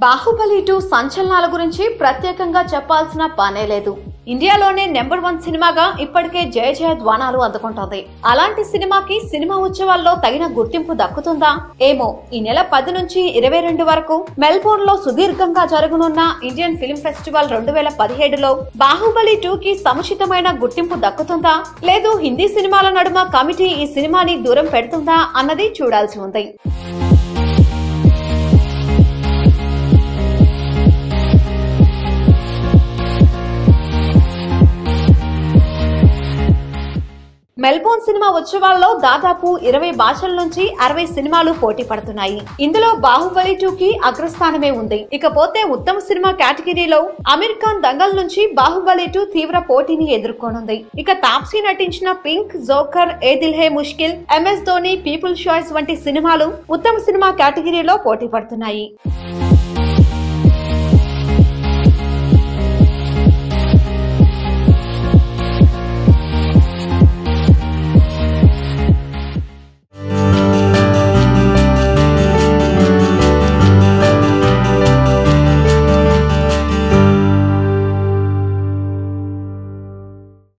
బాహుబలి 2 సంచలనాల గురించి ప్రత్యేకంగా చెప్పాల్సిన పనే లేదు. ఇండియాలోనే నెంబర్ 1 సినిమాగా ఇప్పటికే జయ జయ ధ్వానాలు అందుకుంటోంది. అలాంటి సినిమాకి సినిమా ఉత్సవాల్లో తగిన గుర్తింపు దక్కుతుందా ఏమో. ఈ నెల 10 నుంచి 22 వరకు మెల్బోర్న్ లో సుదీర్ఘంగా జరగనున్న ఇండియన్ ఫిల్మ్ ఫెస్టివల్ 2017లో బాహుబలి 2 కి సముచితమైన గుర్తింపు దక్కుతుందా, లేదు హిందీ సినిమాల నడుమ కమిటీ ఈ సినిమాని దూరం పెడుతుందా అన్నది చూడాల్సి ఉంది. మెల్బోర్న్ సినిమా ఉత్సవాల్లో దాదాపు 20 భాషల నుంచి 60 సినిమాలు పోటీ పడుతున్నాయి. ఇందులో బాహుబలి 2 కి అగ్రస్థానమే ఉంది. ఇకపోతే ఉత్తమ సినిమా కేటగిరీలో అమీర్ ఖాన్ దంగల్ నుంచి బాహుబలి 2 తీవ్ర పోటీని ఎదుర్కొనుంది. ఇక తాప్సీ నటించిన పింక్, జోకర్, ఏ దిల్ హే ముష్కిల్, MS ధోని, పీపుల్ చాయిస్ వంటి సినిమాలు ఉత్తమ సినిమా కేటగిరీలో పోటీ పడుతున్నాయి.